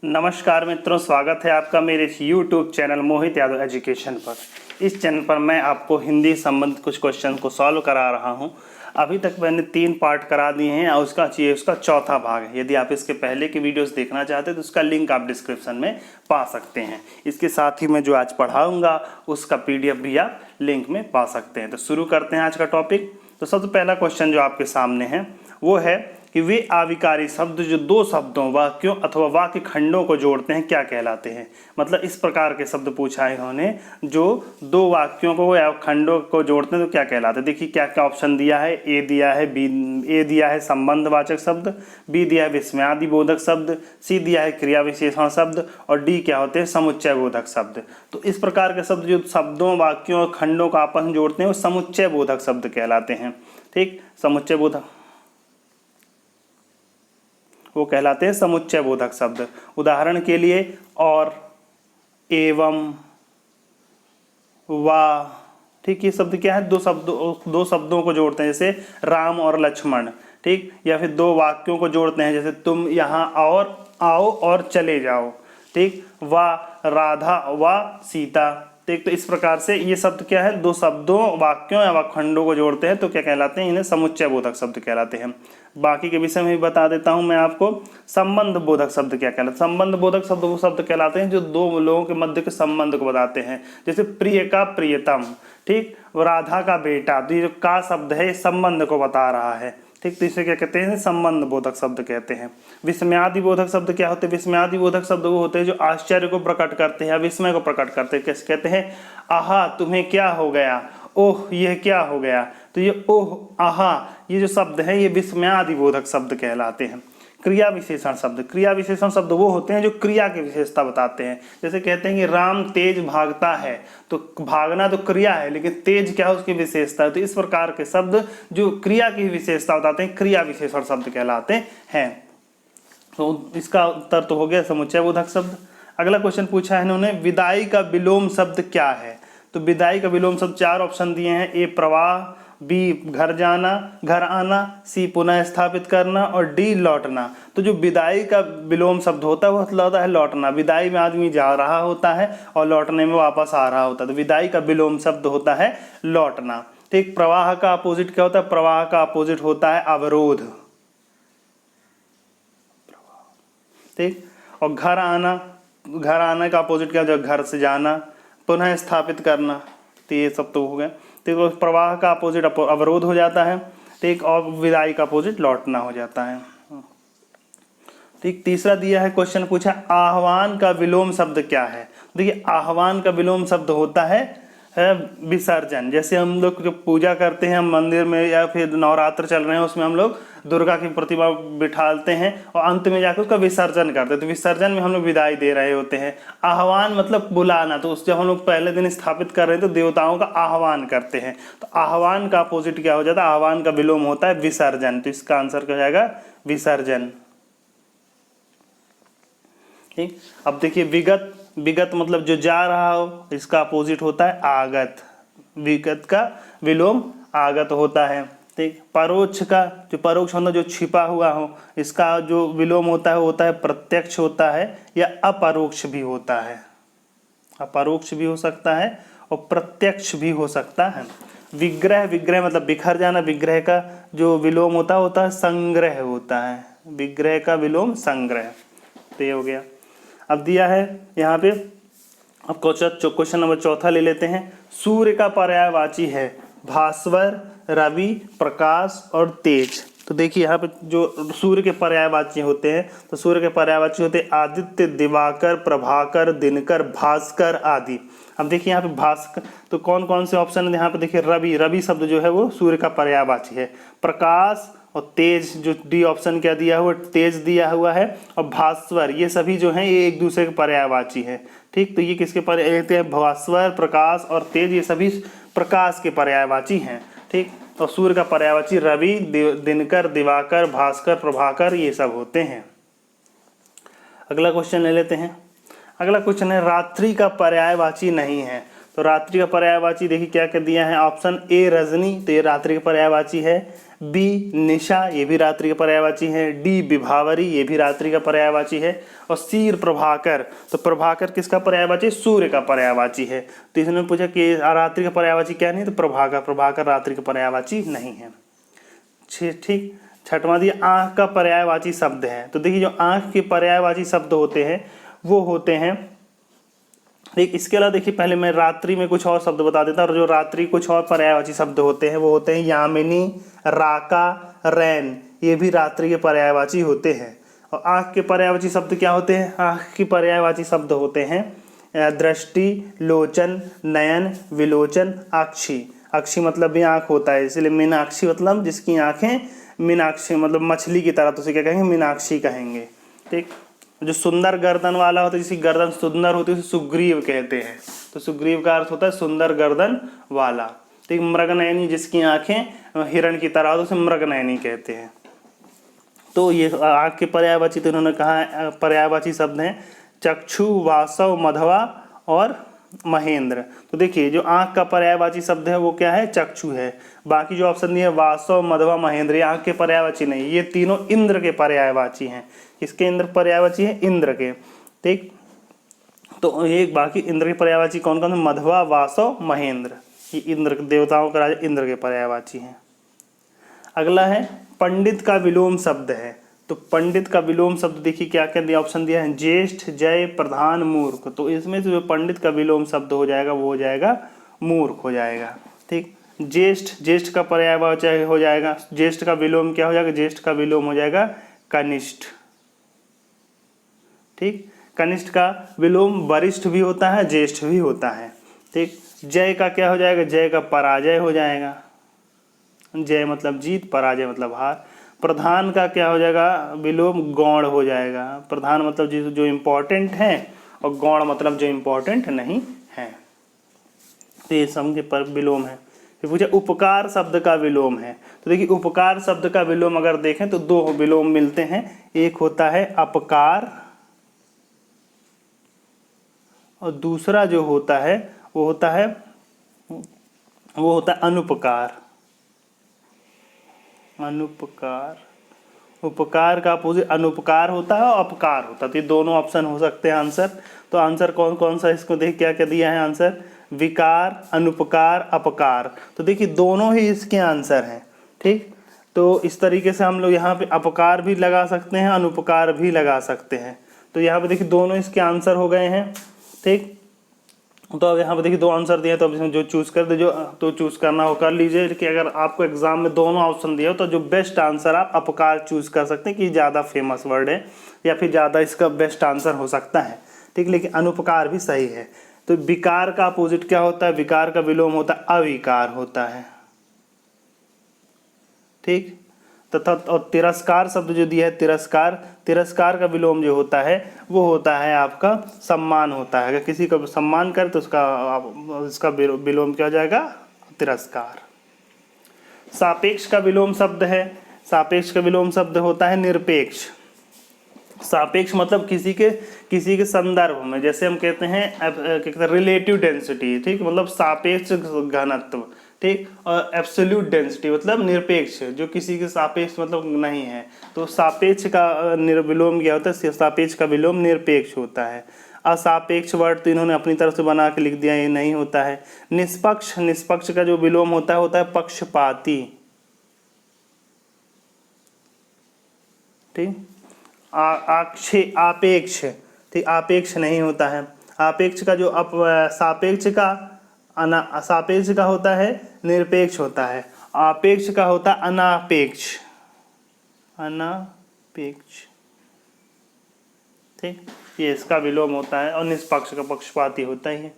नमस्कार मित्रों, स्वागत है आपका मेरे इस YouTube चैनल मोहित यादव एजुकेशन पर। इस चैनल पर मैं आपको हिंदी संबंधित कुछ क्वेश्चन को सॉल्व करा रहा हूं। अभी तक मैंने 3 पार्ट करा दिए हैं और उसका चौथा भाग है। यदि आप इसके पहले की वीडियोस देखना चाहते हैं तो उसका लिंक आप डिस्क्रिप्शन में पा सकते हैं। इसके साथ ही मैं जो आज पढ़ाऊँगा उसका PDF भी आप लिंक में पा सकते हैं। तो शुरू करते हैं आज का टॉपिक। तो सबसे पहला क्वेश्चन जो आपके सामने है वो है कि वे आविकारी शब्द जो 2 शब्दों, वाक्यों अथवा वाक्य खंडों को जोड़ते हैं क्या कहलाते हैं। मतलब इस प्रकार के शब्द पूछा है इन्होंने, जो 2 वाक्यों को या खंडों को जोड़ते हैं तो क्या कहलाते हैं। देखिए क्या क्या ऑप्शन दिया है। ए दिया है संबंधवाचक शब्द, बी दिया है विस्मयादि बोधक शब्द, सी दिया है क्रिया विशेषण शब्द और डी क्या होते हैं समुच्चय बोधक शब्द। तो इस प्रकार के शब्द जो शब्दों, वाक्यों और खंडों को आपस में जोड़ते हैं वो समुच्चय बोधक शब्द कहलाते हैं। ठीक, समुच्चय बोधक वो कहलाते हैं समुच्चय बोधक शब्द। उदाहरण के लिए और, एवं, वा, ठीक, ये शब्द क्या है, 2 शब्दों को जोड़ते हैं जैसे राम और लक्ष्मण। ठीक, या फिर 2 वाक्यों को जोड़ते हैं जैसे तुम यहाँ और आओ और चले जाओ। ठीक, वा राधा वा सीता। ठीक, तो इस प्रकार से ये शब्द क्या है, 2 शब्दों, वाक्यों या वाक्खंडों को जोड़ते हैं तो क्या कहलाते हैं, इन्हें समुच्चय बोधक शब्द कहलाते हैं। बाकी के विषय में भी बता देता हूं मैं आपको। संबंध बोधक शब्द क्या कहलाते हैं। संबंध बोधक शब्द वो शब्द कहलाते हैं जो 2 लोगों के मध्य के संबंध को बताते हैं। जैसे प्रिय का प्रियतम, ठीक, राधा का बेटा। तो ये जो का शब्द है ये संबंध को बता रहा है। ठीक, तो इसे क्या कहते हैं, संबंध बोधक शब्द कहते हैं। विस्मयादि बोधक शब्द क्या होते हैं। विस्मयादि बोधक शब्द वो होते हैं जो आश्चर्य को प्रकट करते हैं या विस्मय को प्रकट करते हैं। कैसे कहते हैं, आहा तुम्हें क्या हो गया, ओह यह क्या हो गया। तो ये ओह, आहा, ये जो शब्द है ये विस्मयादि बोधक शब्द कहलाते हैं। क्रिया विशेषण शब्द, क्रिया विशेषण शब्द वो होते हैं जो क्रिया की विशेषता बताते हैं। जैसे कहते हैं कि राम तेज भागता है, तो भागना तो क्रिया है लेकिन तेज क्या है उसकी विशेषता है। तो इस प्रकार के शब्द जो क्रिया की विशेषता बताते हैं क्रिया विशेषण शब्द कहलाते हैं। तो इसका उत्तर तो हो गया समुच्चय बोधक शब्द। अगला क्वेश्चन पूछा है इन्होंने, विदाई का विलोम शब्द क्या है। तो विदाई का विलोम शब्द 4 ऑप्शन दिए हैं। ए प्रवाह, बी घर जाना, घर आना, सी पुनः स्थापित करना और डी लौटना। तो जो विदाई का विलोम शब्द होता है वो होता है लौटना। विदाई में आदमी जा रहा होता है और लौटने में वापस आ रहा होता है। तो विदाई का विलोम शब्द होता है लौटना। ठीक, प्रवाह का अपोजिट क्या होता है। प्रवाह का अपोजिट होता है अवरोध। ठीक, और घर आना का अपोजिट क्या होता है, घर से जाना। पुनः स्थापित करना, तो ये सब तो हो गया। तो प्रवाह का अपोजिट अवरोध हो जाता है। ठीक, और विदाई का अपोजिट लौटना हो जाता है। ठीक, तीसरा दिया है क्वेश्चन पूछा, आह्वान का विलोम शब्द क्या है। देखिए आह्वान का विलोम शब्द होता है विसर्जन। जैसे हम लोग जो पूजा करते हैं मंदिर में या फिर नवरात्र चल रहे हैं उसमें हम लोग दुर्गा की प्रतिमा बिठालते हैं और अंत में जाकर उसका विसर्जन करते हैं। तो विसर्जन में हम लोग विदाई दे रहे होते हैं। आह्वान मतलब बुलाना। तो जब हम लोग पहले दिन स्थापित कर रहे हैं तो देवताओं का आह्वान करते हैं। तो आह्वान का अपोजिट क्या हो जाता है, आह्वान का विलोम होता है विसर्जन। तो इसका आंसर क्या हो जाएगा, विसर्जन। ठीक, अब देखिए विगत मतलब जो जा रहा हो, इसका अपोजिट होता है आगत। विगत का विलोम आगत होता है। ठीक, परोक्ष का, जो परोक्ष मतलब जो छिपा हुआ हो, इसका जो विलोम होता है प्रत्यक्ष होता है या अपरोक्ष भी होता है। अपरोक्ष भी हो सकता है और प्रत्यक्ष भी हो सकता है। विग्रह मतलब बिखर जाना। विग्रह का जो विलोम होता है संग्रह होता है। विग्रह का विलोम संग्रह। तो ये हो गया। अब दिया है यहाँ पे, अब क्वेश्चन नंबर 4 ले लेते हैं। सूर्य का पर्यायवाची है भास्वर, रवि, प्रकाश और तेज। तो देखिए यहाँ पे जो सूर्य के पर्यायवाची होते हैं, तो सूर्य के पर्यायवाची होते हैं आदित्य, दिवाकर, प्रभाकर, दिनकर, भास्कर आदि। अब देखिए यहाँ पे भास्कर, तो कौन कौन से ऑप्शन है यहाँ पे देखिए, रवि शब्द जो है वो सूर्य का पर्यायवाची है। प्रकाश और तेज, जो डी ऑप्शन क्या दिया हुआ, तेज दिया हुआ है। और भास्वर, ये सभी जो हैं ये एक दूसरे के पर्यायवाची है। ठीक, तो ये किसके पर्याय, भास्वर, प्रकाश और तेज, ये सभी प्रकाश के पर्यायवाची हैं। ठीक, और सूर्य का पर्यायवाची रवि, दिनकर, दिवाकर, भास्कर, प्रभाकर, ये सब होते हैं। अगला क्वेश्चन ले लेते हैं। अगला क्वेश्चन है, रात्रि का पर्यायवाची नहीं है। तो रात्रि का पर्यायवाची देखिए क्या क्या दिया है। ऑप्शन ए रजनी, तो ये रात्रि का पर्यायवाची है। बी निशा, ये भी रात्रि का पर्यायवाची है। डी विभावरी, ये भी रात्रि का पर्यायवाची है। और सी प्रभाकर, तो प्रभाकर किसका पर्यायवाची? सूर्य का पर्यायवाची है। तो इसने पूछा कि रात्रि का पर्यायवाची क्या नहीं, तो प्रभाकर, प्रभाकर रात्रि का पर्यायवाची नहीं है। ठीक। छठवां दिया आंख का पर्यायवाची शब्द है। तो देखिए जो आंख के पर्यायवाची शब्द होते हैं वो होते हैं, एक इसके अलावा देखिए पहले मैं रात्रि में कुछ और शब्द बता देता हूँ। और जो रात्रि कुछ और पर्यायवाची शब्द होते हैं वो होते हैं यामिनी, राका, रैन, ये भी रात्रि के पर्यायवाची होते हैं। और आँख के पर्यायवाची शब्द क्या होते हैं? आँख के पर्यायवाची शब्द होते हैं दृष्टि, लोचन, नयन, विलोचन, आक्षी। अक्षी मतलब भी आँख होता है, इसलिए मीनाक्षी मतलब जिसकी आँखें मीनाक्षी मतलब मछली की तरह, तो उसे क्या कहेंगे? मीनाक्षी कहेंगे। ठीक। जो सुंदर गर्दन वाला होता है, जिसकी गर्दन सुंदर होती है उसे सुग्रीव कहते हैं। तो सुग्रीव का अर्थ होता है सुंदर गर्दन वाला। ठीक। मृगनयनी, जिसकी आंखें हिरण की तरह होती है उसे मृगनयनी कहते हैं। तो ये आंख के पर्यायवाची तो इन्होंने कहा पर्यायवाची शब्द हैं चक्षु, वासव, मधवा और महेंद्र। तो देखिए जो आंख का पर्यायवाची शब्द है वो क्या है? चक्षु है। बाकी जो ऑप्शन दिए वासव, मधवा, महेंद्र, ये आंख के पर्यायवाची नहीं, ये तीनों इंद्र के पर्यायवाची हैं। किसके इंद्र पर्यायवाची है? इंद्र के। ठीक। तो ये बाकी इंद्र के पर्यायवाची कौन कौन है? मधवा, वासव, महेंद्र, ये इंद्र देवताओं का राजा इंद्र के पर्यायवाची हैं। अगला है पंडित का विलोम शब्द है। तो पंडित का विलोम शब्द देखिए क्या क्या दिया, ऑप्शन दिया है ज्येष्ठ, जय, प्रधान, मूर्ख। तो इसमें से जो पंडित का विलोम शब्द हो जाएगा वो हो जाएगा मूर्ख हो जाएगा। ठीक। ज्येष्ठ, ज्येष्ठ का पर्यायवाची हो जाएगा, ज्येष्ठ का विलोम क्या हो जाएगा? ज्येष्ठ का विलोम हो जाएगा कनिष्ठ। ठीक। कनिष्ठ का विलोम वरिष्ठ भी होता है, ज्येष्ठ भी होता है। ठीक। जय का क्या हो जाएगा? जय का पराजय हो जाएगा। जय मतलब जीत, पराजय मतलब हार। प्रधान का क्या हो जाएगा? विलोम गौण हो जाएगा। प्रधान मतलब जो इम्पोर्टेंट है और गौण मतलब जो इम्पोर्टेंट नहीं है। तो ये सब के पर विलोम है। फिर पूछा उपकार शब्द का विलोम है। तो देखिए उपकार शब्द का विलोम अगर देखें तो दो विलोम मिलते हैं, एक होता है अपकार और दूसरा जो होता है वो होता है अनुपकार। अनुपकार, उपकार का अपोजिट अनुपकार होता है और अपकार होता है। तो ये दोनों ऑप्शन हो सकते हैं आंसर। तो आंसर कौन कौन सा इसको देख क्या क्या दिया है आंसर? विकार, अनुपकार, अपकार। तो देखिए दोनों ही इसके आंसर हैं। ठीक। तो इस तरीके से हम लोग यहाँ पे अपकार भी लगा सकते हैं, अनुपकार भी लगा सकते हैं। तो यहाँ पे देखिए दोनों इसके आंसर हो गए हैं। ठीक। तो अब यहाँ पे देखिए दो आंसर दिए, तो अब इसमें जो चूज़ कर दे, जो तो चूज़ करना हो कर लीजिए। कि अगर आपको एग्जाम में दोनों ऑप्शन दिए हो तो जो बेस्ट आंसर आप अपकार चूज़ कर सकते हैं कि ज़्यादा फेमस वर्ड है या फिर ज़्यादा इसका बेस्ट आंसर हो सकता है। ठीक। लेकिन अनुपकार भी सही है। तो विकार का अपोजिट क्या होता है? विकार का विलोम होता है अविकार होता है। ठीक। तथा और तिरस्कार शब्द जो दिया है तिरस्कार, तिरस्कार का विलोम जो होता है वो होता है आपका सम्मान होता है। अगर किसी को सम्मान करे तो उसका विलोम क्या हो जाएगा? तिरस्कार। सापेक्ष का विलोम शब्द है। सापेक्ष का विलोम शब्द होता है निरपेक्ष। सापेक्ष मतलब किसी के संदर्भ में, जैसे हम कहते हैं रिलेटिव डेंसिटी। ठीक। मतलब सापेक्ष घनत्व। ठीक। और एब्सोल्यूट डेंसिटी मतलब निरपेक्ष, जो किसी के सापेक्ष मतलब नहीं है। तो सापेक्ष का विलोम क्या होता है? सापेक्ष का विलोम निरपेक्ष होता है। असापेक्ष वर्ड तो इन्होंने अपनी तरफ से बना के लिख दिया, ये नहीं होता है। निष्पक्ष, निष्पक्ष का जो विलोम होता है पक्षपाती। ठीक। आपेक्ष, ठीक, आपेक्ष नहीं होता है। आपेक्ष का जो सापेक्ष का होता है निरपेक्ष होता है। आपेक्ष का होता है अनापेक्ष। अनापेक्ष। ठीक। ये इसका विलोम होता है। और निष्पक्ष का पक्षपाती होता ही है।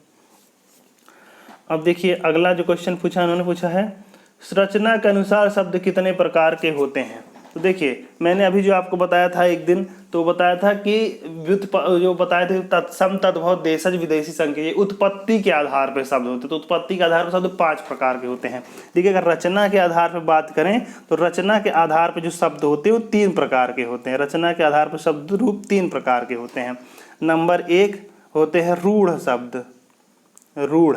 अब देखिए अगला जो क्वेश्चन पूछा उन्होंने पूछा है रचना के अनुसार शब्द कितने प्रकार के होते हैं। तो देखिए मैंने अभी जो आपको बताया था एक दिन, तो बताया था कि जो बताए थे तत्सम, तद्भव, देशज, विदेशी संकेत, ये उत्पत्ति के आधार पर शब्द होते हैं। तो उत्पत्ति के आधार पर शब्द 5 प्रकार के होते हैं। देखिए अगर रचना के आधार पर बात करें तो रचना के आधार पर जो शब्द होते हैं वो 3 प्रकार के होते हैं। रचना के आधार पर शब्द रूप 3 प्रकार के होते हैं। नंबर 1 होते हैं रूढ़ शब्द, रूढ़।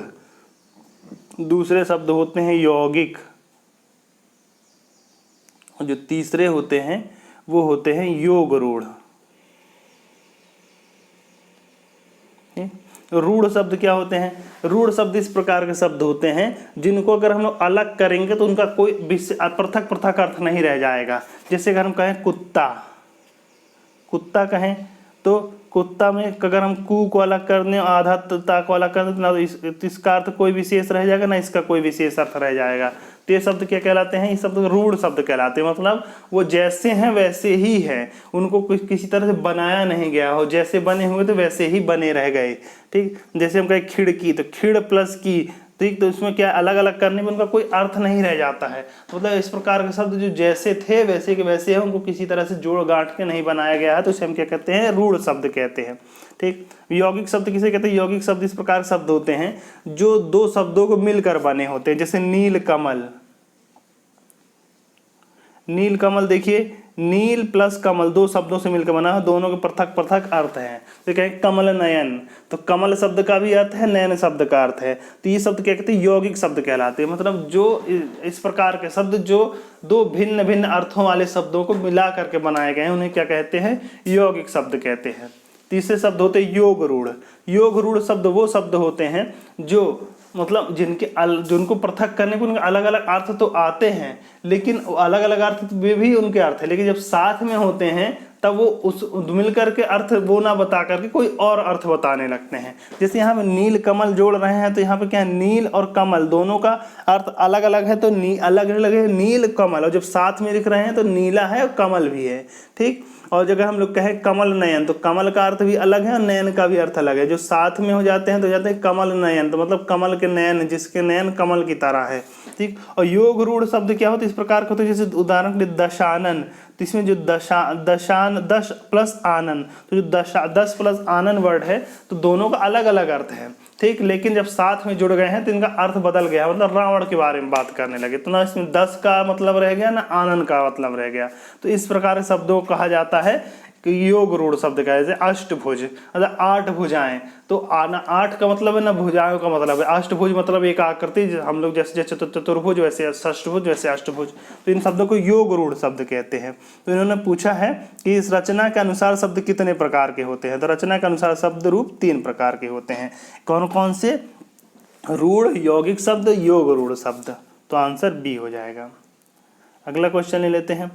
दूसरे शब्द होते हैं यौगिक, और जो तीसरे होते हैं वो होते हैं योग रूढ़। रूढ़ शब्द क्या होते हैं? रूढ़ शब्द इस प्रकार के शब्द होते हैं जिनको अगर हम लोग अलग करेंगे तो उनका कोई पृथक पृथक अर्थ नहीं रह जाएगा। जैसे अगर हम कहें कुत्ता, कुत्ता कहें तो कुत्ता में अगर हम कू को अलग कर दें, आधा ता को अलग कर दें, ना तो इसका अर्थ कोई विशेष रह जाएगा ना इसका कोई विशेष अर्थ रह जाएगा। तो ये शब्द क्या कहलाते हैं? ये शब्द रूढ़ शब्द कहलाते हैं। मतलब वो जैसे हैं वैसे ही हैं, उनको किसी तरह से बनाया नहीं गया हो, जैसे बने हुए तो वैसे ही बने रह गए। ठीक, जैसे हम कहें खिड़की तो खिड़ प्लस की, ठीक, तो इसमें क्या अलग अलग करने में उनका कोई अर्थ नहीं रह जाता है। मतलब इस प्रकार के शब्द जो जैसे थे वैसे के वैसे हैं, उनको किसी तरह से जोड़ गांठ के नहीं बनाया गया है, तो इसे हम क्या कहते हैं? रूढ़ शब्द कहते हैं। ठीक, यौगिक शब्द किसे कहते हैं? यौगिक शब्द इस प्रकार शब्द होते हैं जो दो शब्दों को मिलकर बने होते हैं। जैसे नील कमल, नील कमल देखिए, नील प्लस कमल दो शब्दों से मिलकर बना है, दोनों के पृथक पृथक अर्थ हैं। तो कहें कमल नयन, तो कमल शब्द का भी अर्थ है, नयन शब्द का अर्थ है। तो ये शब्द क्या कहते हैं? यौगिक शब्द कहलाते हैं। मतलब जो इस प्रकार के शब्द जो दो भिन्न भिन्न अर्थों वाले शब्दों को मिला करके बनाए गए हैं उन्हें क्या कहते हैं? यौगिक शब्द कहते हैं। तीसरे शब्द होते हैं योग रूढ़। योग रूढ़ शब्द वो शब्द होते हैं जो मतलब जिनको पृथक करने को उनके अलग अलग अर्थ तो आते हैं, लेकिन अलग अलग अर्थ वे भी उनके अर्थ है, लेकिन जब साथ में होते हैं तब वो उस मिलकर के अर्थ वो ना बता करके कोई और अर्थ बताने लगते हैं। जैसे यहाँ पे नील कमल जोड़ रहे हैं तो यहाँ पे क्या है? नील और कमल दोनों का अर्थ अलग अलग है, तो अलग अलग है नील कमल, और जब साथ में लिख रहे हैं तो नीला है और कमल भी है। ठीक, और जगह हम लोग कहें कमल नयन तो कमल का अर्थ भी अलग है और नयन का भी अर्थ अलग है। जो साथ में हो जाते हैं तो जाते हैं कमल नयन, तो मतलब कमल के नयन, जिसके नयन कमल की तरह है। ठीक, और योग रूढ़ शब्द क्या होते हैं? इस प्रकार के होते हैं। जैसे उदाहरण के लिए दशानन, तो इसमें जो दशान 10 प्लस आनन, तो जो 10 प्लस आनन वर्ड है तो दोनों का अलग अलग अर्थ है। ठीक, लेकिन जब साथ में जुड़ गए हैं तो इनका अर्थ बदल गया। मतलब रावण के बारे में बात करने लगे तो ना इसमें 10 का मतलब रह गया ना आनन का मतलब रह गया। तो इस प्रकार के शब्दों को कहा जाता है कि योग रूढ़ शब्द का। जैसे अष्टभुज, मतलब 8 भुजाएं, तो ना 8 का मतलब है ना भुजाओं का मतलब है। अष्टभुज मतलब एक आकृति, हम लोग जैसे चतुर्भुज वैसे षष्ठभुज वैसे अष्टभुज, तो इन शब्दों को योग रूढ़ शब्द कहते हैं। तो इन्होंने पूछा है कि इस रचना के अनुसार शब्द कितने प्रकार के होते हैं? तो रचना के अनुसार शब्द रूप 3 प्रकार के होते हैं। कौन कौन से? रूढ़, यौगिक शब्द, योग रूढ़ शब्द। तो आंसर बी हो जाएगा। अगला क्वेश्चन ले लेते हैं।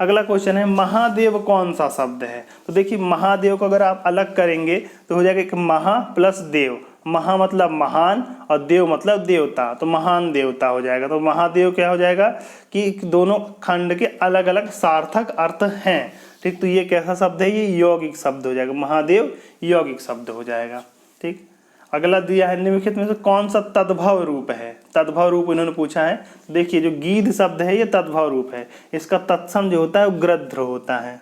अगला क्वेश्चन है महादेव कौन सा शब्द है? तो देखिए महादेव को अगर आप अलग करेंगे तो हो जाएगा एक महा प्लस देव। महा मतलब महान और देव मतलब देवता, तो महान देवता हो जाएगा। तो महादेव क्या हो जाएगा कि दोनों खंड के अलग अलग सार्थक अर्थ हैं। ठीक, तो ये कैसा शब्द है? ये यौगिक शब्द हो जाएगा। महादेव यौगिक शब्द हो जाएगा। ठीक, अगला दिया है निम्नलिखित में से कौन सा तद्भव रूप है? तद्भव रूप इन्होंने पूछा है। देखिए जो गीध शब्द है ये तद्भव रूप है। इसका तत्सम जो होता है वो गृध्र होता है,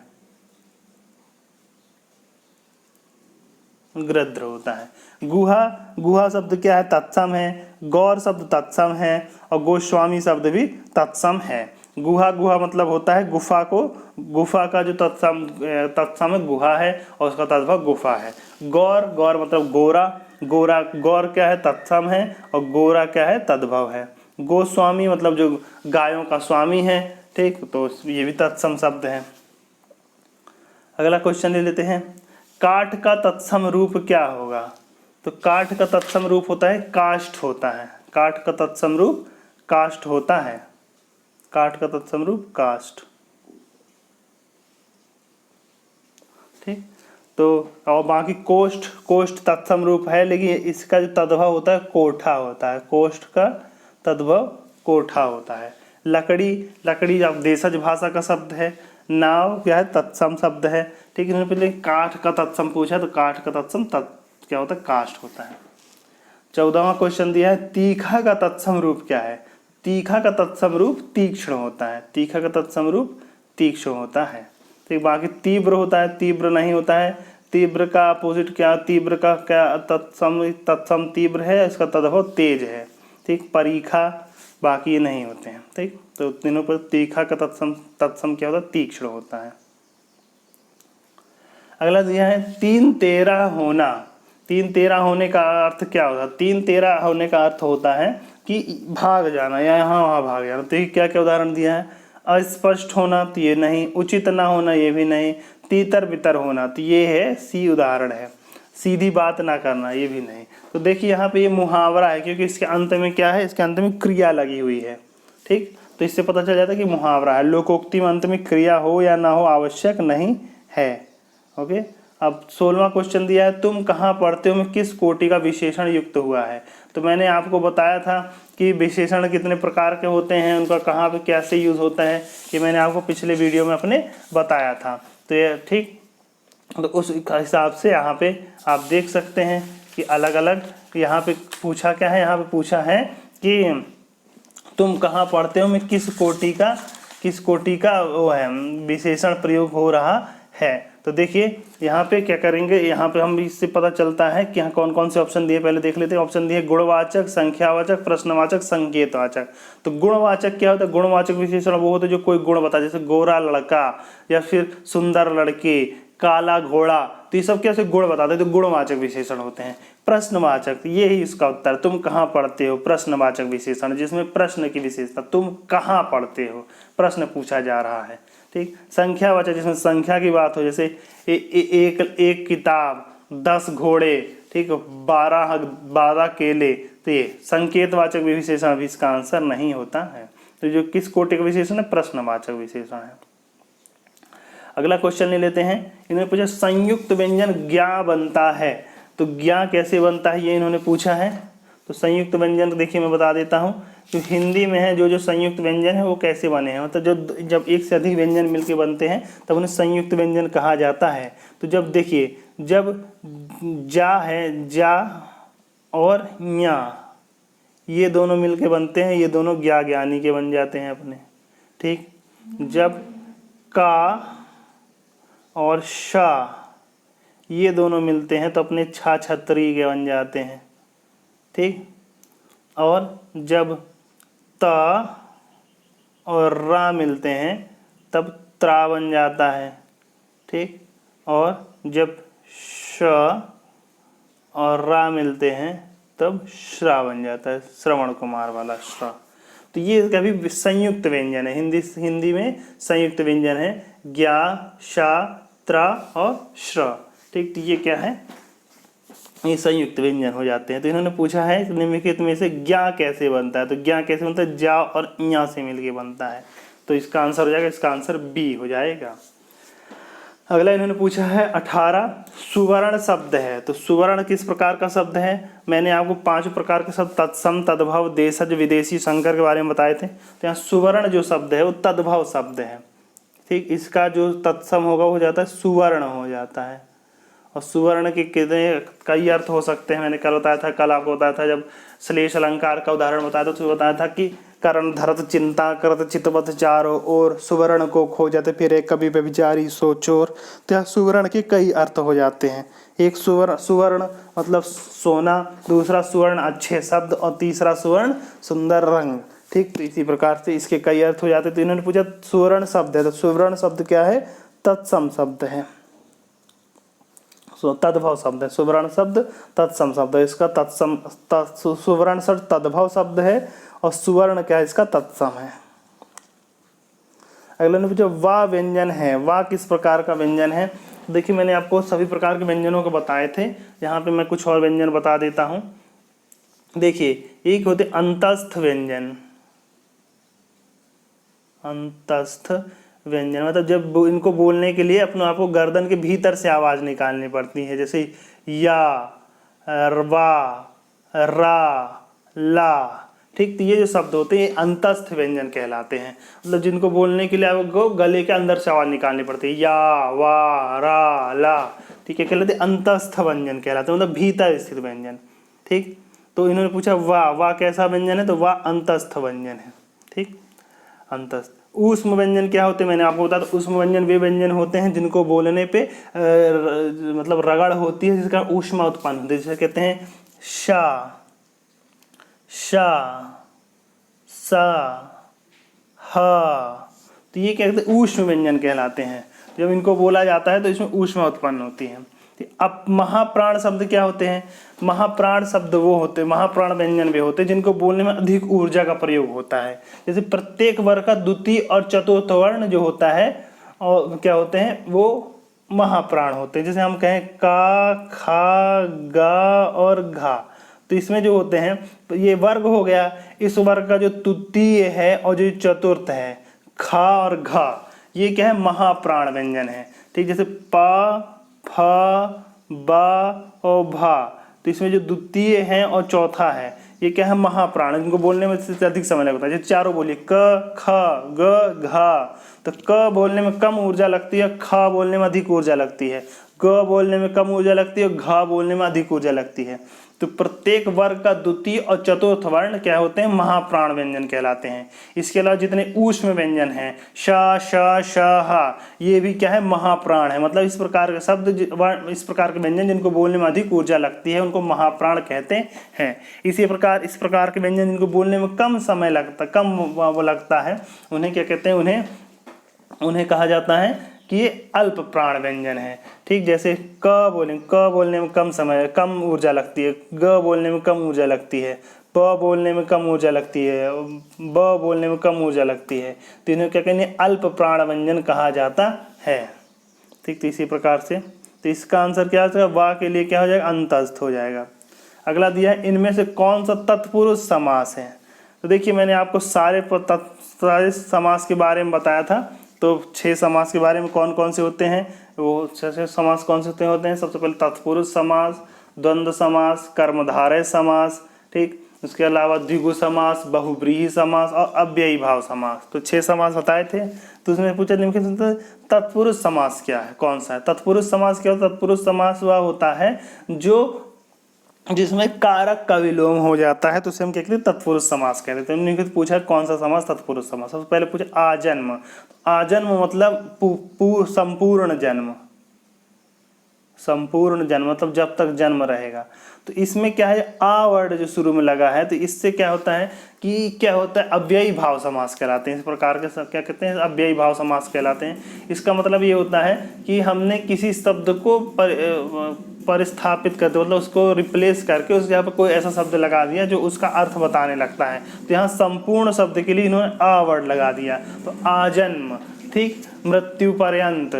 गृध्र होता है। गुहा, गुहा शब्द क्या है? तत्सम है। गौर शब्द तत्सम है और गोस्वामी शब्द भी तत्सम है। गुहा, गुहा मतलब होता है गुफा को, गुफा का जो तत्सम है गुहा है और उसका तद्भव गुफा है। गौर, गौर मतलब गोरा, गोरा, गौर क्या है? तत्सम है और गोरा क्या है? तद्भव है। गोस्वामी मतलब जो गायों का स्वामी है। ठीक, तो ये भी तत्सम शब्द है। अगला क्वेश्चन ले लेते हैं। काठ का तत्सम रूप क्या होगा? तो काठ का तत्सम रूप होता है काष्ठ होता है। काठ का तत्सम रूप काष्ठ होता है। काठ का तत्सम रूप काष्ठ। ठीक, तो और बाकी कोष्ठ, कोष्ठ तत्सम रूप है, लेकिन इसका जो तद्भव होता है कोठा होता है। कोष्ठ का तद्भव कोठा होता है। लकड़ी, लकड़ी अब देशज भाषा का शब्द है। नाव क्या है? तत्सम शब्द है। ठीक है, पहले काठ का तत्सम पूछा तो काठ का तत्सम क्या होता है? काष्ठ होता है। 14वां क्वेश्चन दिया है तीखा का तत्सम रूप क्या है? तीखा का तत्सम रूप तीक्ष्ण होता है। तीखा का तत्सम रूप तीक्ष्ण होता है। ठीक, बाकी तीव्र होता है, तीव्र नहीं होता है। तीव्र का अपोजिट क्या? तीव्र का क्या तत्सम तीव्र है, इसका तद्भव तेज है। ठीक, परीखा, बाकी ये नहीं होते हैं। ठीक, तो तीनों पर तीखा का तत्सम क्या होता है? तीक्ष्ण होता है। अगला दिया है 3 तेरा होना। 3 तेरा होने का अर्थ क्या होता है? 3 तेरा होने का अर्थ होता है कि भाग जाना या यहाँ वहाँ भाग जाना। तो क्या क्या उदाहरण दिया है? अस्पष्ट होना तो ये नहीं, उचित ना होना ये भी नहीं, तीतर बितर होना तो ये है सी उदाहरण है, सीधी बात ना करना ये भी नहीं। तो देखिए यहाँ पे ये मुहावरा है, क्योंकि इसके अंत में क्या है, इसके अंत में क्रिया लगी हुई है। ठीक, तो इससे पता चल जाता है कि मुहावरा है। लोकोक्ति में अंत में क्रिया हो या ना हो आवश्यक नहीं है। ओके, अब 16वां क्वेश्चन दिया है, तुम कहाँ पढ़ते हो में किस कोटि का विशेषण युक्त हुआ है। तो मैंने आपको बताया था कि विशेषण कितने प्रकार के होते हैं, उनका कहाँ पे कैसे यूज़ होता है, ये मैंने आपको पिछले वीडियो में अपने बताया था। तो ये ठीक, तो उस हिसाब से यहाँ पे आप देख सकते हैं कि अलग अलग यहाँ पे पूछा क्या है, यहाँ पे पूछा है कि तुम कहाँ पढ़ते हो में किस कोटि का वो है विशेषण प्रयोग हो रहा है। तो देखिए यहाँ पे क्या करेंगे, यहाँ पे हम इससे पता चलता है कि यहाँ कौन कौन से ऑप्शन दिए, पहले देख लेते हैं। ऑप्शन दिए गुणवाचक, संख्यावाचक, प्रश्नवाचक, संकेतवाचक। तो गुणवाचक क्या होता है, गुणवाचक विशेषण वो होता है जो कोई गुण बता, जैसे गोरा लड़का या फिर सुंदर लड़के, काला घोड़ा, तो ये सब कैसे गुण बताते हैं, तो गुणवाचक विशेषण होते हैं। प्रश्नवाचक, ये ही इसका उत्तर, तुम कहाँ पढ़ते हो, प्रश्नवाचक विशेषण जिसमें प्रश्न की विशेषता, तुम कहाँ पढ़ते हो, प्रश्न पूछा जा रहा है। ठीक, संख्यावाचक जिसमें संख्या की बात हो, जैसे एक किताब, 10 घोड़े, ठीक, 12 केले, तो ये संकेतवाचक विशेषण भी इसका आंसर नहीं होता है। तो जो किस कोटि का विशेषण है, प्रश्नवाचक विशेषण है। अगला क्वेश्चन ले लेते हैं। इन्होंने पूछा संयुक्त व्यंजन ज्ञा बनता है, तो ज्ञा कैसे बनता है ये इन्होंने पूछा है। तो संयुक्त व्यंजन देखिए मैं बता देता हूँ, जो हिंदी में है जो संयुक्त व्यंजन है वो कैसे बने हैं, मतलब जब एक से अधिक व्यंजन मिलके बनते हैं तब उन्हें संयुक्त व्यंजन कहा जाता है। तो जब देखिए, जब जा है, जा और ञा ये दोनों मिलके बनते हैं, ये दोनों ज्ञा ज्ञानी के बन जाते हैं अपने। ठीक, जब का और शा ये दोनों मिलते हैं तो अपने छा छतरी के बन जाते हैं। ठीक, और जब ता और रा मिलते हैं तब त्रा बन जाता है। ठीक, और जब श और रा मिलते हैं तब श्रा बन जाता है, श्रवण कुमार वाला श्रा। तो ये कभी संयुक्त व्यंजन है, हिंदी में संयुक्त व्यंजन है, ज्ञा, शा, त्रा और श्र। ठीक, तो ये क्या है, ये संयुक्त व्यंजन हो जाते हैं। तो इन्होंने पूछा है निम्नलिखित में से ज्ञा कैसे बनता है, तो ज्ञा कैसे बनता है, जा और ञा से मिलके बनता है। तो इसका आंसर हो जाएगा, इसका आंसर बी हो जाएगा। अगला इन्होंने पूछा है 18 सुवर्ण शब्द है, तो सुवर्ण किस प्रकार का शब्द है। मैंने आपको 5 प्रकार के शब्द तत्सम, तद्भव, देशज, विदेशी, संकर के बारे में बताए थे। तो यहाँ सुवर्ण जो शब्द है वो तद्भव शब्द है। ठीक, इसका जो तत्सम होगा वो हो जाता है सुवर्ण हो जाता है। और सुवर्ण के कितने कई अर्थ हो सकते हैं, मैंने कल बताया था, कल आपको बताया था जब श्लेष अलंकार का उदाहरण बताया था, तो बताया था कि करण धरत चिंता करत चितवत चारों और सुवर्ण को खो जाते फिर एक कभी व्यभिचारी सोचोर। तो यहाँ सुवर्ण के कई अर्थ हो जाते हैं। एक सुवर्ण मतलब सोना, दूसरा सुवर्ण अच्छे शब्द, और तीसरा सुवर्ण सुंदर रंग। ठीक, तो इसी प्रकार से इसके कई अर्थ हो जाते। तो इन्होंने पूछा सुवर्ण शब्द है, तो सुवर्ण शब्द क्या है, तत्सम शब्द है, तद्भव शब्द है। सुवर्ण शब्द तत्सम शब्द है, इसका तत्सम सुवर्ण शब्द तद्भव शब्द है और सुवर्ण क्या है, इसका तत्सम है। अगला ने पूछा वा व्यंजन है, वा किस प्रकार का व्यंजन है। देखिए मैंने आपको सभी प्रकार के व्यंजनों को बताए थे, यहाँ पे मैं कुछ और व्यंजन बता देता हूँ। देखिए एक होते अंतस्थ व्यंजन, अंतस्थ व्यंजन मतलब जब इनको बोलने के लिए अपने आप को गर्दन के भीतर से आवाज निकालनी पड़ती है, जैसे या, वा, रा, ला। ठीक, तो ये जो शब्द होते हैं अंतस्थ व्यंजन कहलाते हैं, मतलब जिनको बोलने के लिए आपको गले के अंदर से आवाज निकालनी पड़ती है, या, वा, रा, ला। ठीक है, कहलाते अंतस्थ व्यंजन कहलाते हैं, मतलब भीतर स्थित व्यंजन। ठीक, तो इन्होंने पूछा वा कैसा व्यंजन है, तो वा अंतस्थ व्यंजन है। ठीक, अंतस्थ। ऊष्म व्यंजन क्या होते हैं, मैंने आपको बताया था, ऊष्म व्यंजन वे व्यंजन होते हैं जिनको बोलने पे मतलब रगड़ होती है, जिसका ऊष्मा उत्पन्न होती है, जिसे कहते हैं शा, शा, सा, हा। तो ये क्या कहते हैं, ऊष्म व्यंजन कहलाते हैं। जब इनको बोला जाता है तो इसमें ऊष्मा उत्पन्न होती है। अब महाप्राण शब्द क्या होते हैं? महाप्राण शब्द वो होते, महाप्राण व्यंजन वे होते हैं जिनको बोलने में अधिक ऊर्जा का प्रयोग होता है। जैसे प्रत्येक वर्ग का द्वितीय और चतुर्थ वर्ण जो होता है और क्या होते हैं, वो महाप्राण होते हैं। जैसे हम कहें का, खा, गा और घा, तो इसमें जो होते हैं तो ये वर्ग हो गया, इस वर्ग का जो तृतीय है और जो चतुर्थ है खा और घा, ये क्या है, महाप्राण व्यंजन है। ठीक, जैसे पा, फा, बा और भा, तो इसमें जो द्वितीय है और चौथा है ये क्या है, महाप्राण, इनको बोलने में से अधिक समय लगता है। जैसे चारों बोलिए क, ख, ग, घा, तो क बोलने में कम ऊर्जा लगती है, ख बोलने में अधिक ऊर्जा लगती है, ग बोलने में कम ऊर्जा लगती है, घा बोलने में अधिक ऊर्जा लगती है। तो प्रत्येक वर्ग का द्वितीय और चतुर्थ वर्ण क्या होते हैं, महाप्राण व्यंजन कहलाते हैं। इसके अलावा जितने ऊष्म व्यंजन हैं, श, श, श, हा, ये भी क्या है, महाप्राण है। मतलब इस प्रकार के शब्द, इस प्रकार के व्यंजन जिनको बोलने में अधिक ऊर्जा लगती है उनको महाप्राण कहते हैं। इसी प्रकार इस प्रकार के व्यंजन जिनको बोलने में कम समय लगता, कम वो लगता है, उन्हें क्या कहते हैं, उन्हें कहा जाता है कि ये अल्प प्राण व्यंजन है। ठीक, जैसे क बोलने में कम समय, कम ऊर्जा लगती है, ग बोलने में कम ऊर्जा लगती है, प बोलने में कम ऊर्जा लगती है, ब बोलने में कम ऊर्जा लगती है, तो इन्हें क्या कहते हैं, अल्प प्राण व्यंजन कहा जाता है। ठीक, तो इसी प्रकार से तो इसका आंसर क्या हो जाएगा, वा के लिए क्या हो जाएगा, अंतस्थ हो जाएगा। अगला दिया है, इनमें से कौन सा तत्पुरुष समास है? तो देखिए मैंने आपको सारे समास के बारे में बताया था। तो 6 समास के बारे में कौन कौन से होते हैं, वो 6 समास कौन से होते हैं? सबसे पहले तत्पुरुष समास, द्वंद्व समास, कर्मधारय समास, ठीक, उसके अलावा द्विगु समास, बहुब्रीहि समास और अव्ययी भाव समास। तो 6 समास बताए थे। तो उसमें पूछा निम्नलिखित तत्पुरुष समास क्या है, कौन सा है? तत्पुरुष समास क्या होता है? तत्पुरुष समास वह होता है जो जिसमें कारक का विलोम हो जाता है, तो उसे हम क्या कहते हैं, तत्पुरुष समास कहते हैं। तो हमने पूछा कौन सा समास तत्पुरुष समास। सबसे पहले पूछा आजन्म। आजन्म मतलब संपूर्ण जन्म, संपूर्ण जन्म मतलब जब तक जन्म रहेगा। तो इसमें क्या है, आ वर्ड जो शुरू में लगा है, तो इससे क्या होता है कि क्या होता है, अव्ययी भाव समास कहलाते हैं। इस प्रकार के क्या कहते हैं, अव्ययी भाव समास कहलाते हैं। इसका मतलब ये होता है कि हमने किसी शब्द को परिस्थापित करते, मतलब उसको रिप्लेस करके उस जगह पर कोई ऐसा शब्द लगा दिया जो उसका अर्थ बताने लगता है। तो यहाँ संपूर्ण शब्द के लिए इन्होंने आ वर्ड लगा दिया। तो आजन्म, ठीक, मृत्यु पर्यंत,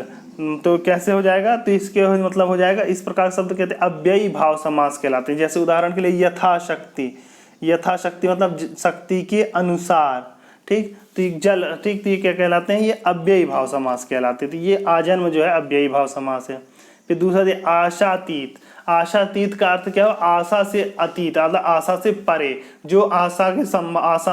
तो कैसे हो जाएगा, तो इसके मतलब हो जाएगा, इस प्रकार शब्द कहते हैं अव्ययी भाव समास कहलाते हैं। जैसे उदाहरण के लिए यथाशक्ति, यथाशक्ति मतलब शक्ति के अनुसार, ठीक, तो जल, ठीक, तो ये क्या कहलाते हैं, ये अव्ययी भाव समास कहलाते हैं। तो ये आजन्म जो है अव्ययी भाव समास है। फिर दूसरा है आशातीत। आशातीत का अर्थ क्या हो, आशा से अतीत, मतलब आशा से परे, जो आशा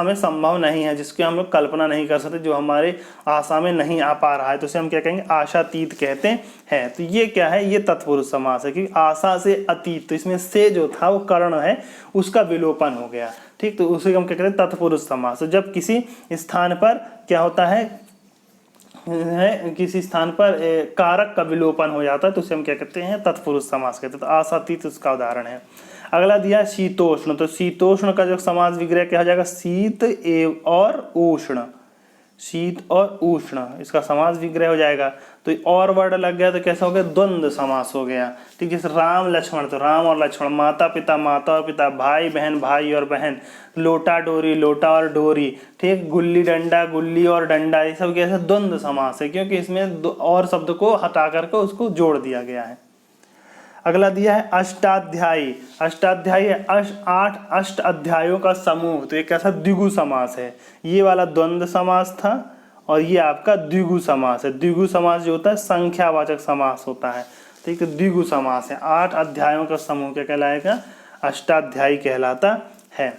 में संभव नहीं है, जिसकी हम लोग कल्पना नहीं कर सकते, जो हमारे आशा में नहीं आ पा रहा है, तो उसे हम क्या कहेंगे, आशातीत कहते हैं। तो ये क्या है, ये तत्पुरुष समास है, क्योंकि आशा से अतीत, तो इसमें से जो था वो कर्ण है, उसका विलोपन हो गया। ठीक, तो उसे हम क्या कहते हैं, तत्पुरुष समास। तो जब किसी स्थान पर क्या होता है, किसी स्थान पर कारक का विलोपन हो जाता है, तो उसे हम क्या कहते हैं, तत्पुरुष समास कहते हैं। तो आशातीत उसका उदाहरण है। अगला दिया शीतोष्ण। तो शीतोष्ण का जो समास विग्रह क्या हो जाएगा, शीत एवं और उष्ण, शीत और उष्ण, इसका समास विग्रह हो जाएगा। तो और वर्ड लग गया तो कैसा हो गया, द्वंद्व समास हो गया। ठीक, जैसे राम लक्ष्मण, तो राम और लक्ष्मण, माता पिता, माता और पिता, भाई बहन, भाई और बहन, लोटा डोरी, लोटा और डोरी, ठीक, गुल्ली डंडा, गुल्ली और डंडा, ये सब कैसे द्वंद्व समास है, क्योंकि इसमें और शब्द को हटा करके उसको जोड़ दिया गया है। अगला दिया है अष्टाध्यायी। अष्टाध्यायी है 8 अष्ट अध्यायों का समूह। तो एक ऐसा द्विगु समास है। ये वाला द्वंद्व समास था और ये आपका द्विगु समास है। द्विगु समास जो होता है संख्यावाचक समास होता है। ठीक है, द्विगु समास है। 8 अध्यायों का समूह क्या कहलाएगा, अष्टाध्यायी कहलाता है।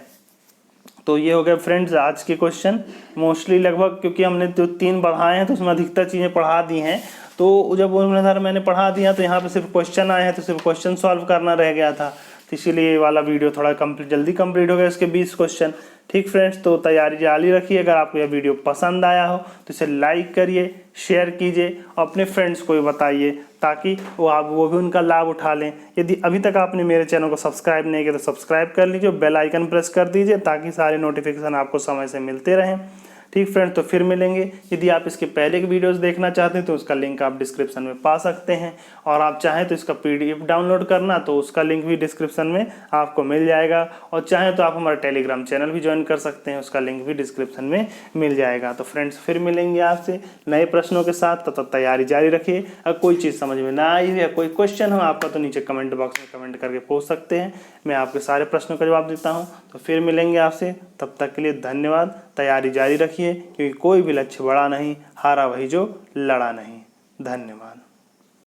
तो ये हो गए फ्रेंड्स आज के क्वेश्चन। मोस्टली लगभग, क्योंकि हमने जो 3 बढ़ाए हैं तो उसमें अधिकतर चीज़ें पढ़ा दी हैं, तो जब मैंने पढ़ा दिया तो यहाँ पे सिर्फ क्वेश्चन आए हैं, तो सिर्फ क्वेश्चन सॉल्व करना रह गया था, तो इसीलिए ये वाला वीडियो थोड़ा जल्दी कंप्लीट हो गया, इसके 20 क्वेश्चन। ठीक फ्रेंड्स, तो तैयारी जारी रखिए। अगर आपको यह वीडियो पसंद आया हो तो इसे लाइक करिए, शेयर कीजिए और अपने फ्रेंड्स को भी बताइए, ताकि वो भी उनका लाभ उठा लें। यदि अभी तक आपने मेरे चैनल को सब्सक्राइब नहीं किया तो सब्सक्राइब कर लीजिए, बेल आइकन प्रेस कर दीजिए, ताकि सारे नोटिफिकेशन आपको समय से मिलते रहें। ठीक फ्रेंड, तो फिर मिलेंगे। यदि आप इसके पहले के वीडियोस देखना चाहते हैं तो उसका लिंक आप डिस्क्रिप्शन में पा सकते हैं, और आप चाहें तो इसका PDF डाउनलोड करना तो उसका लिंक भी डिस्क्रिप्शन में आपको मिल जाएगा, और चाहें तो आप हमारा टेलीग्राम चैनल भी ज्वाइन कर सकते हैं, उसका लिंक भी डिस्क्रिप्शन में मिल जाएगा। तो फ्रेंड्स फिर मिलेंगे आपसे नए प्रश्नों के साथ, तब तक तैयारी जारी रखिए। अगर कोई चीज़ समझ में ना आई या कोई क्वेश्चन हो आपका तो नीचे कमेंट बॉक्स में कमेंट करके पूछ सकते हैं, मैं आपके सारे प्रश्नों का जवाब देता हूं। तो फिर मिलेंगे आपसे, तब तक के लिए धन्यवाद। तैयारी जारी रखिए, क्योंकि कोई भी लक्ष्य बड़ा नहीं, हारा वही जो लड़ा नहीं। धन्यवाद।